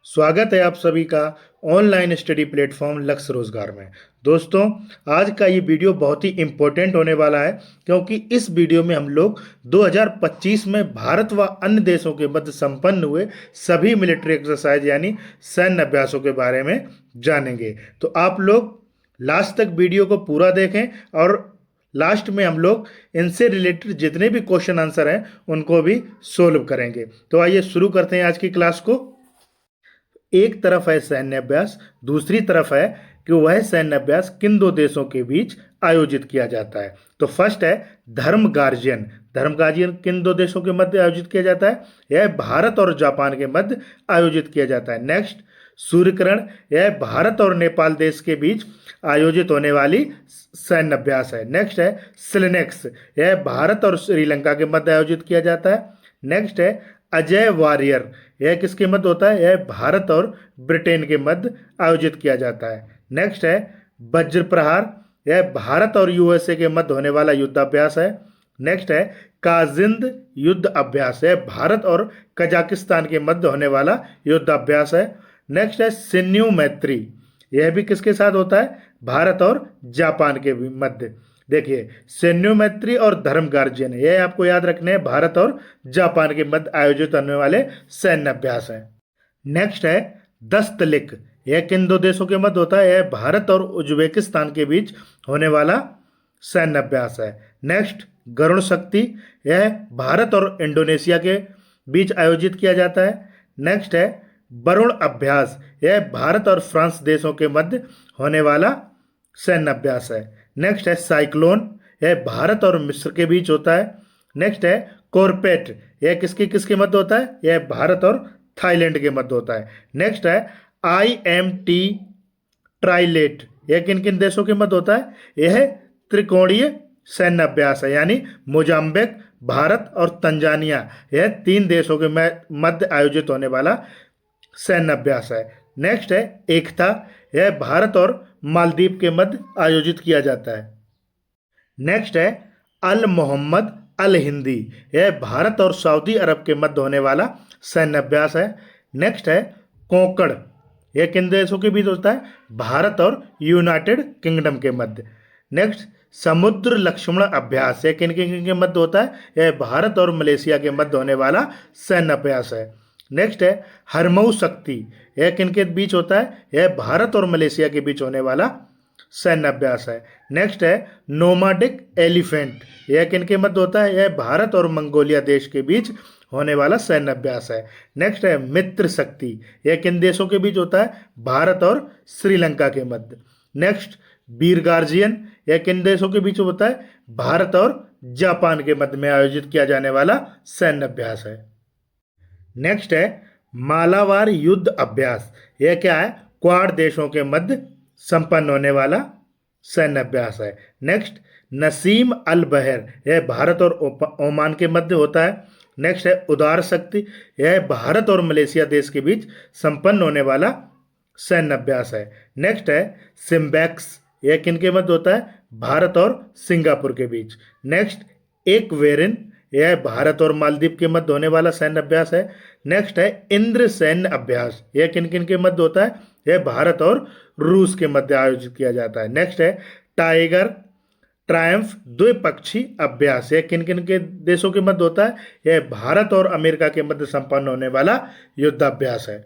स्वागत है आप सभी का ऑनलाइन स्टडी प्लेटफॉर्म लक्ष्य रोजगार में। दोस्तों, आज का ये वीडियो बहुत ही इम्पोर्टेंट होने वाला है क्योंकि इस वीडियो में हम लोग 2025 में भारत व अन्य देशों के मध्य संपन्न हुए सभी मिलिट्री एक्सरसाइज यानी सैन्य अभ्यासों के बारे में जानेंगे। तो आप लोग लास्ट तक वीडियो को पूरा देखें और लास्ट में हम लोग इनसे रिलेटेड जितने भी क्वेश्चन आंसर हैं उनको भी सोल्व करेंगे। तो आइए शुरू करते हैं आज की क्लास को। एक तरफ है सैन्य अभ्यास, दूसरी तरफ है कि वह सैन्य अभ्यास किन दो देशों के बीच आयोजित किया जाता है। तो फर्स्ट है धर्म गार्जियन। धर्म गार्जियन किन दो देशों के मध्य आयोजित किया जाता है? यह भारत और जापान के मध्य आयोजित किया जाता है। नेक्स्ट, सूर्यकिरण। यह भारत और नेपाल देश के बीच आयोजित होने वाली सैन्य अभ्यास है। नेक्स्ट है सिलेनेक्स। यह भारत और श्रीलंका के मध्य आयोजित किया जाता है। नेक्स्ट है अजय वॉरियर। यह किसके मध्य होता है? यह भारत और ब्रिटेन के मध्य आयोजित किया जाता है। नेक्स्ट है वज्र प्रहार। यह भारत और यूएसए के मध्य होने वाला युद्धाभ्यास है। नेक्स्ट है काजिंद युद्ध अभ्यास। यह भारत और कजाकिस्तान के मध्य होने वाला युद्धाभ्यास है। नेक्स्ट है सिन्यू मैत्री। यह भी किसके साथ होता है? भारत और जापान के मध्य। देखिए, सैन्य मैत्री और धर्म गार्जियन, यह आपको याद रखने हैं, भारत और जापान के मध्य आयोजित होने वाले सैन्य अभ्यास हैं। नेक्स्ट है दस्तलिक। यह किन दो देशों के मध्य होता है? यह भारत और उज्बेकिस्तान के बीच होने वाला सैन्य अभ्यास है। नेक्स्ट गरुण शक्ति। यह भारत और इंडोनेशिया के बीच आयोजित किया जाता है। नेक्स्ट है वरुण अभ्यास। यह भारत और फ्रांस देशों के मध्य होने वाला सैन्य अभ्यास है। नेक्स्ट है साइक्लोन। यह भारत और मिस्र के बीच होता है। नेक्स्ट है कोरपेट। यह किसके किसके मध्य होता है? यह भारत और थाईलैंड के मध्य होता है। नेक्स्ट है IMT ट्राइलेट। यह किन किन देशों के मध्य होता है? यह त्रिकोणीय सैन्य अभ्यास है, यानी मोजाम्बिक, भारत और तंजानिया, यह तीन देशों के मध्य आयोजित होने वाला सैन्य अभ्यास है। नेक्स्ट है एकता। यह भारत और मालदीव के मध्य आयोजित किया जाता है। नेक्स्ट है अल मोहम्मद अल हिंदी। यह भारत और सऊदी अरब के मध्य होने वाला सैन्य अभ्यास है। नेक्स्ट है कोंकण। यह किन देशों के बीच होता है? भारत और यूनाइटेड किंगडम के मध्य। नेक्स्ट समुद्र लक्ष्मण अभ्यास। यह किन किन के मध्य होता है? यह भारत और मलेशिया के मध्य होने वाला सैन्य अभ्यास है। नेक्स्ट है हरमऊ शक्ति। यह किन के बीच होता है? यह भारत और मलेशिया के बीच होने वाला सैन्य अभ्यास है। नेक्स्ट है नोमाडिक एलिफेंट। यह किन के मध्य होता है? यह भारत और मंगोलिया देश के बीच होने वाला सैन्य अभ्यास है। नेक्स्ट है मित्र शक्ति। यह किन देशों के बीच होता है? भारत और श्रीलंका के मध्य। नेक्स्ट वीर गार्जियन। यह किन देशों के बीच होता है? भारत और जापान के मध्य में आयोजित किया जाने वाला सैन्य अभ्यास है। नेक्स्ट है मालाबार युद्ध अभ्यास। यह क्या है? क्वाड देशों के मध्य संपन्न होने वाला सैन्य अभ्यास है। नेक्स्ट नसीम अल बहर। यह भारत और ओमान के मध्य होता है। नेक्स्ट है उदार शक्ति। यह भारत और मलेशिया देश के बीच संपन्न होने वाला सैन्य अभ्यास है। नेक्स्ट है सिम्बैक्स। यह किन के मध्य होता है? भारत और सिंगापुर के बीच। नेक्स्ट एक वेरिन। यह भारत और मालदीव के मध्य होने वाला सैन्य अभ्यास है। नेक्स्ट है इंद्र सैन्य अभ्यास। यह किन किन के मध्य होता है? यह भारत और रूस के मध्य आयोजित किया जाता है। नेक्स्ट है टाइगर ट्रायम्फ द्विपक्षीय अभ्यास। यह किन किन के देशों के मध्य होता है? यह भारत और अमेरिका के मध्य संपन्न होने वाला युद्धाभ्यास है।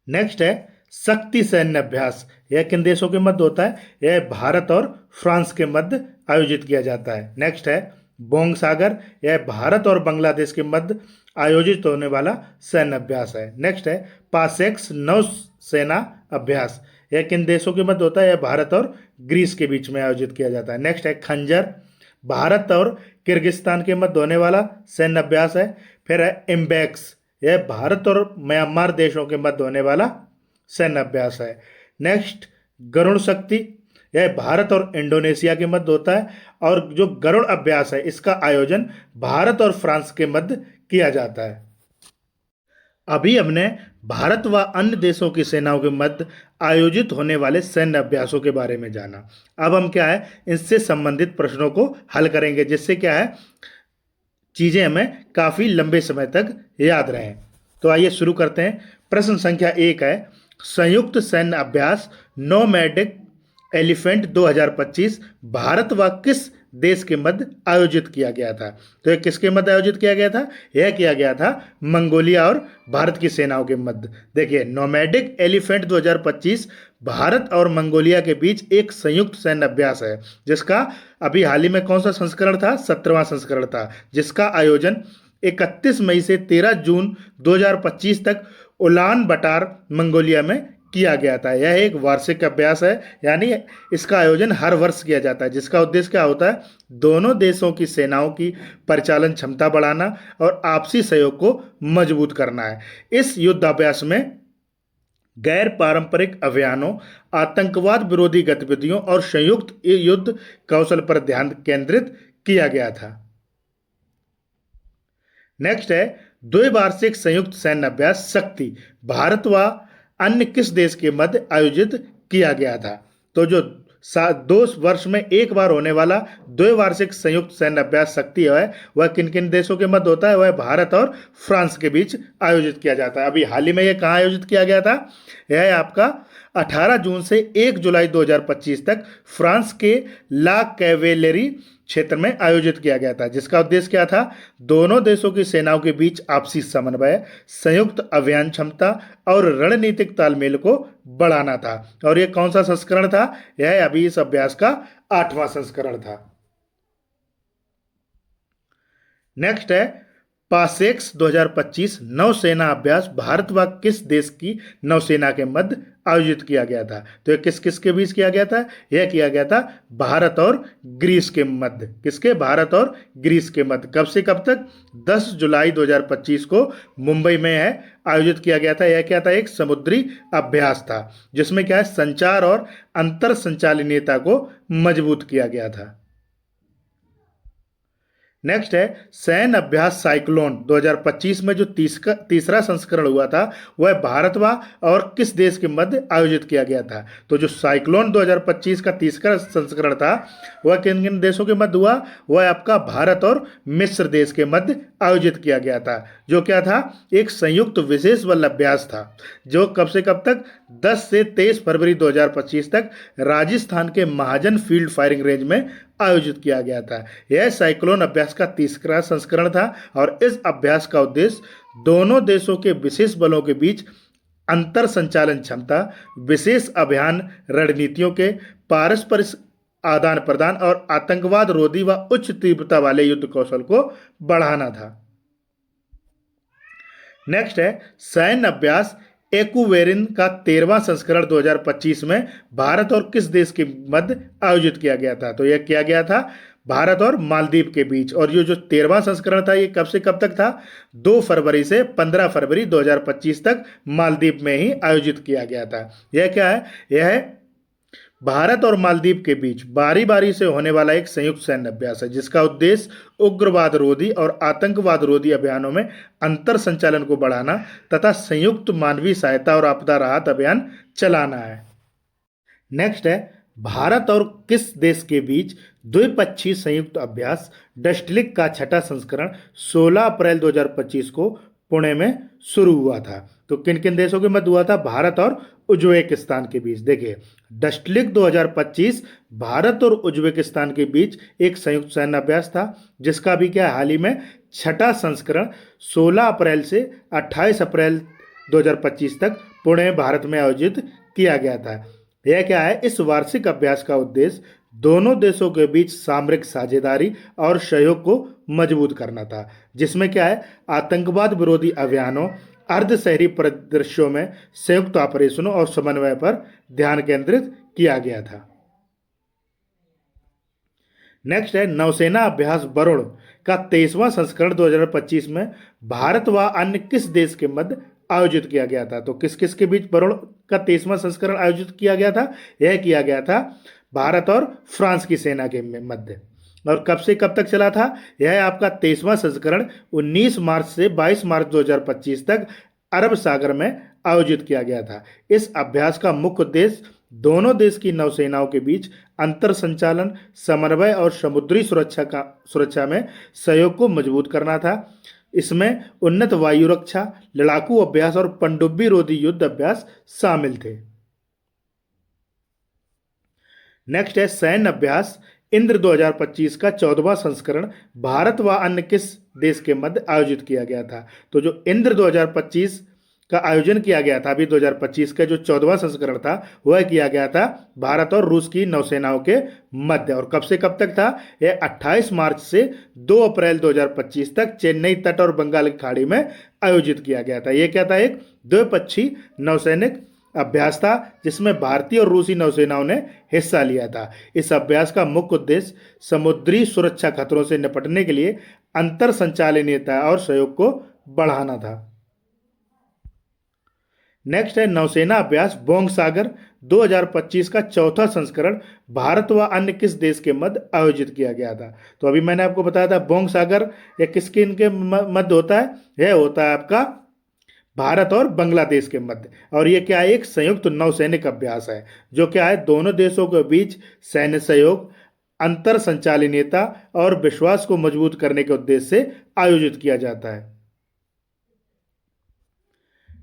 नेक्स्ट है शक्ति सैन्य अभ्यास। यह किन देशों के मध्य होता है? यह भारत और फ्रांस के मध्य आयोजित किया जाता है। नेक्स्ट है बोंग सागर। यह भारत और बांग्लादेश के मध्य आयोजित होने वाला सैन्य अभ्यास है। नेक्स्ट है पासेक्स नौसेना अभ्यास। यह किन देशों के मध्य होता है? यह भारत और ग्रीस के बीच में आयोजित किया जाता है। नेक्स्ट है खंजर। भारत और किर्गिस्तान के मध्य होने वाला सैन्य अभ्यास है। फिर है इम्बैक्स। यह भारत और म्यांमार देशों के मध्य होने वाला सैन्य अभ्यास है। नेक्स्ट गरुण शक्ति। यह भारत और इंडोनेशिया के मध्य होता है और जो गरुड़ अभ्यास है इसका आयोजन भारत और फ्रांस के मध्य किया जाता है। अभी हमने भारत व अन्य देशों की सेनाओं के मध्य आयोजित होने वाले सैन्य अभ्यासों के बारे में जाना। अब हम क्या है इनसे संबंधित प्रश्नों को हल करेंगे, जिससे क्या है चीज़ें हमें काफ़ी लंबे समय तक याद रहें। तो आइए शुरू करते हैं। प्रश्न संख्या 1 है, संयुक्त सैन्य अभ्यास नोमैडिक एलिफेंट 2025 भारत व किस देश के मध्य आयोजित किया गया था? तो ये किसके मध्य आयोजित किया गया था? यह किया गया था मंगोलिया और भारत की सेनाओं के मध्य। देखिए, नोमैडिक एलिफेंट 2025 भारत और मंगोलिया के बीच एक संयुक्त सैन्य अभ्यास है, जिसका अभी हाल ही में कौन सा संस्करण था? 17वां संस्करण था, जिसका आयोजन 31 मई से 13 जून 2025 तक उलान बटार मंगोलिया में किया गया था। यह एक वार्षिक अभ्यास है, यानी इसका आयोजन हर वर्ष किया जाता है, जिसका उद्देश्य क्या होता है? दोनों देशों की सेनाओं की परिचालन क्षमता बढ़ाना और आपसी सहयोग को मजबूत करना है। इस युद्धाभ्यास में गैर पारंपरिक अभियानों, आतंकवाद विरोधी गतिविधियों और संयुक्त युद्ध कौशल पर ध्यान केंद्रित किया गया था। नेक्स्ट है, द्विवार्षिक संयुक्त सैन्य अभ्यास शक्ति भारत व अन्य किस देश के मध्य आयोजित किया गया था? तो जो 2 वर्ष में एक बार होने वाला द्विवार्षिक संयुक्त सैन्य अभ्यास शक्ति है, वह किन किन देशों के मध्य होता है? वह भारत और फ्रांस के बीच आयोजित किया जाता है। अभी हाल ही में यह कहाँ आयोजित किया गया था? यह है आपका 18 जून से 1 जुलाई 2025 तक फ्रांस के ला कैवेलेरी क्षेत्र में आयोजित किया गया था, जिसका उद्देश्य क्या था? दोनों देशों की सेनाओं के बीच आपसी समन्वय, संयुक्त अभियान क्षमता और रणनीतिक तालमेल को बढ़ाना था। और यह कौन सा संस्करण था? यह अभी इस अभ्यास का 8वां संस्करण था। नेक्स्ट है, पासेक्स 2025 नौसेना अभ्यास भारत व किस देश की नौसेना के मध्य आयोजित किया गया था? तो यह किस किस के बीच किया गया था? यह किया गया था भारत और ग्रीस के मध्य। किसके? भारत और ग्रीस के मध्य। कब से कब तक? 10 जुलाई 2025 को मुंबई में है आयोजित किया गया था। यह क्या था? एक समुद्री अभ्यास था, जिसमें क्या है? संचार और अंतर संचालनीयता को मजबूत किया गया था। नेक्स्ट है, सैन्य अभ्यास साइक्लोन 2025 में जो तीसरा संस्करण हुआ था, वह भारत व और किस देश के मध्य आयोजित किया गया था? तो जो साइक्लोन 2025 का तीसरा संस्करण था, वह किन किन देशों के मध्य हुआ? वह आपका भारत और मिस्र देश के मध्य आयोजित किया गया था। जो क्या था? एक संयुक्त विशेष बल अभ्यास था, जो कब से कब तक? 10 से 23 फरवरी 2025 तक राजस्थान के महाजन फील्ड फायरिंग रेंज में आयोजित किया गया था। यह साइक्लोन अभ्यास का तीसरा संस्करण था और इस अभ्यास का उद्देश्य दोनों देशों के विशेष बलों के बीच अंतर संचालन क्षमता, विशेष अभियान रणनीतियों के पारस्परिक आदान प्रदान और आतंकवाद रोधी व उच्च तीव्रता वाले युद्ध कौशल को बढ़ाना था। नेक्स्ट है, सैन्य अभ्यास एक्वेरिन का 13वां संस्करण 2025 में भारत और किस देश के मध्य आयोजित किया गया था? तो यह किया गया था भारत और मालदीव के बीच। और ये जो 13वां संस्करण था, ये कब से कब तक था? 2 फरवरी से 15 फरवरी 2025 तक मालदीव में ही आयोजित किया गया था। यह क्या है? यह है भारत और मालदीव के बीच बारी बारी से होने वाला एक संयुक्त सैन्य अभ्यास है, जिसका उद्देश्य उग्रवाद रोधी और आतंकवाद रोधी अभियानों में अंतर संचालन को बढ़ाना तथा संयुक्त मानवीय सहायता और आपदा राहत अभियान चलाना है। नेक्स्ट है, भारत और किस देश के बीच द्विपक्षीय संयुक्त अभ्यास डस्टलिक का छठा संस्करण 16 अप्रैल 2025 को पुणे में शुरू हुआ था? तो किन किन देशों के मध्य हुआ था? भारत और उज्बेकिस्तान के बीच। देखिए, डस्टलिक 2025 भारत और उज्बेकिस्तान के बीच एक संयुक्त सैन्य अभ्यास था, जिसका भी क्या हाल ही में छठा संस्करण 16 अप्रैल से 28 अप्रैल 2025 तक पुणे भारत में आयोजित किया गया था। यह क्या है? इस वार्षिक अभ्यास का उद्देश्य दोनों देशों के बीच सामरिक साझेदारी और सहयोग को मजबूत करना था, जिसमें क्या है? आतंकवाद विरोधी अभियानों, अर्ध शहरी परिदृश्यों में संयुक्त ऑपरेशनों और समन्वय पर ध्यान केंद्रित किया गया था। नेक्स्ट है, नौसेना अभ्यास वरुण का 23वां संस्करण 2025 में भारत व अन्य किस देश के मध्य आयोजित किया गया था? तो किस किस के बीच वरुण का 23वां संस्करण आयोजित किया गया था? यह किया गया था भारत और फ्रांस की सेना के मध्य। और कब से कब तक चला था? यह आपका 23वां संस्करण 19 मार्च से 22 मार्च 2025 तक अरब सागर में आयोजित किया गया था। इस अभ्यास का मुख्य उद्देश्य दोनों देश की नौसेनाओं के बीच अंतर संचालन, समन्वय और समुद्री सुरक्षा में सहयोग को मजबूत करना था। इसमें उन्नत वायु रक्षा, लड़ाकू अभ्यास और पनडुब्बी रोधी युद्ध अभ्यास शामिल थे। नेक्स्ट है सैन्य अभ्यास। इंद्र 2025 का 14वां संस्करण भारत व अन्य किस देश के मध्य आयोजित किया गया था? तो जो इंद्र 2025 का आयोजन किया गया था, अभी 2025 का जो 14वां संस्करण था वह किया गया था भारत और रूस की नौसेनाओं के मध्य। और कब से कब तक था? यह 28 मार्च से 2 अप्रैल 2025 तक चेन्नई तट और बंगाल की खाड़ी में आयोजित किया गया था। यह क्या था? एक द्विपक्षीय नौसैनिक अभ्यास था जिसमें भारतीय और रूसी नौसेनाओं ने हिस्सा लिया था। इस अभ्यास का मुख्य उद्देश्य समुद्री सुरक्षा खतरों से निपटने के लिए अंतर संचालनीयता और सहयोग को बढ़ाना था। नेक्स्ट है नौसेना अभ्यास बोंग सागर। 2025 का चौथा संस्करण भारत व अन्य किस देश के मध्य आयोजित किया गया था? तो अभी मैंने आपको बताया था बोंग सागर यह किसके इनके मध्य होता है? यह होता है आपका भारत और बांग्लादेश के मध्य। और ये क्या है? एक संयुक्त नौसैनिक अभ्यास है जो क्या है दोनों देशों के बीच सैन्य सहयोग, अंतर संचालनीयता और विश्वास को मजबूत करने के उद्देश्य से आयोजित किया जाता है।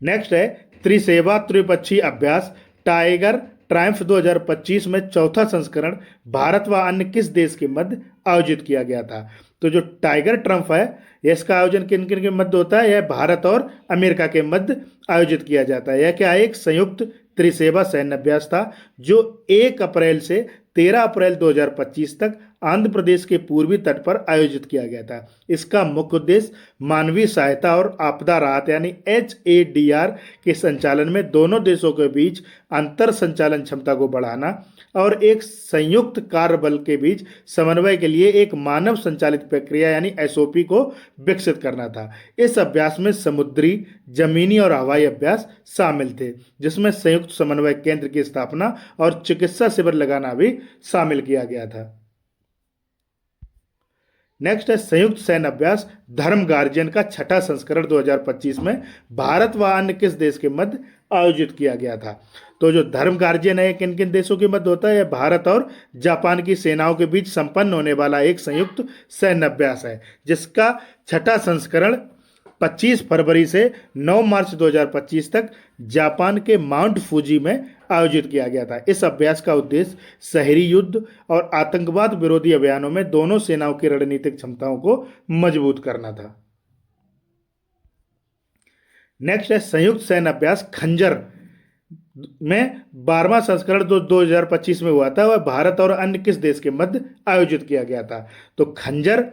नेक्स्ट है त्रिसेवा त्रिपक्षीय अभ्यास टाइगर ट्रायम्फ 2025 में चौथा संस्करण भारत व अन्य किस देश के मध्य आयोजित किया गया था? तो जो टाइगर ट्रम्प है इसका आयोजन किन किन के मध्य होता है? यह भारत और अमेरिका के मध्य आयोजित किया जाता है। यह क्या है? एक संयुक्त त्रिसेवा सैन्य अभ्यास था जो 1 अप्रैल से 13 अप्रैल 2025 तक आंध्र प्रदेश के पूर्वी तट पर आयोजित किया गया था। इसका मुख्य उद्देश्य मानवीय सहायता और आपदा राहत यानी HADR के संचालन में दोनों देशों के बीच अंतर संचालन क्षमता को बढ़ाना और एक संयुक्त कार्य बल के बीच समन्वय के लिए एक मानव संचालित प्रक्रिया यानी SOP को विकसित करना था। इस अभ्यास में समुद्री, जमीनी और हवाई अभ्यास शामिल थे जिसमें संयुक्त समन्वय केंद्र की स्थापना और चिकित्सा शिविर लगाना भी शामिल किया गया था। नेक्स्ट है संयुक्त सैन्य अभ्यास धर्म गार्जियन का छठा संस्करण 2025 में भारत व अन्य किस देश के मध्य आयोजित किया गया था? तो जो धर्म गार्जियन है किन किन देशों के मध्य होता है? भारत और जापान की सेनाओं के बीच संपन्न होने वाला एक संयुक्त सैन्य अभ्यास है जिसका छठा संस्करण 25 फरवरी से 9 मार्च 2025 तक जापान के माउंट फूजी में आयोजित किया गया था। इस अभ्यास का उद्देश्य शहरी युद्ध और आतंकवाद विरोधी अभियानों में दोनों सेनाओं की रणनीतिक क्षमताओं को मजबूत करना था। नेक्स्ट है संयुक्त सैन्य अभ्यास खंजर में 12वां संस्करण जो 2025 में हुआ था वह भारत और अन्य किस देश के मध्य आयोजित किया गया था? तो खंजर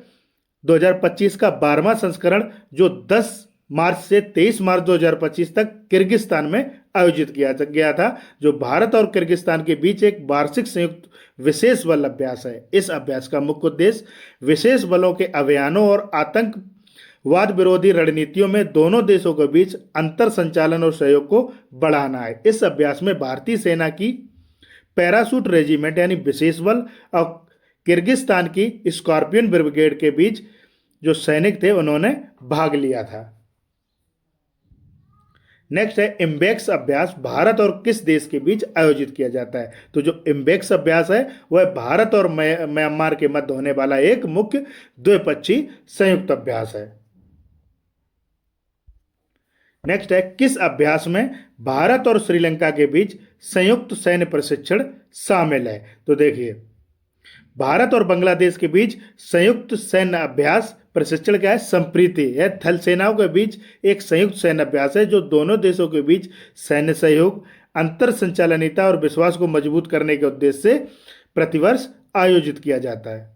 2025 का 12वां संस्करण जो 10 मार्च से 23 मार्च 2025 तक किर्गिस्तान में आयोजित किया गया था जो भारत और किर्गिस्तान के बीच एक वार्षिक संयुक्त विशेष बल अभ्यास है। इस अभ्यास का मुख्य उद्देश्य विशेष बलों के अभियानों और आतंकवाद विरोधी रणनीतियों में दोनों देशों के बीच अंतर संचालन और सहयोग को बढ़ाना है। इस अभ्यास में भारतीय सेना की पैराशूट रेजिमेंट यानी विशेष बल और किर्गिस्तान की स्कॉर्पियन ब्रिगेड के बीच जो सैनिक थे उन्होंने भाग लिया था। नेक्स्ट है इम्बेक्स अभ्यास भारत और किस देश के बीच आयोजित किया जाता है? तो जो इम्बेक्स अभ्यास है वह भारत और म्यांमार के मध्य होने वाला एक मुख्य द्विपक्षीय संयुक्त अभ्यास है। नेक्स्ट है किस अभ्यास में भारत और श्रीलंका के बीच संयुक्त सैन्य प्रशिक्षण शामिल है? तो देखिए भारत और बांग्लादेश के बीच संयुक्त सैन्य अभ्यास प्रशिक्षण क्या है? संप्रीति। यह थल सेनाओं के बीच एक संयुक्त सैन्य अभ्यास है जो दोनों देशों के बीच सैन्य सहयोग, अंतर संचालनीयता और विश्वास को मजबूत करने के उद्देश्य से प्रतिवर्ष आयोजित किया जाता है।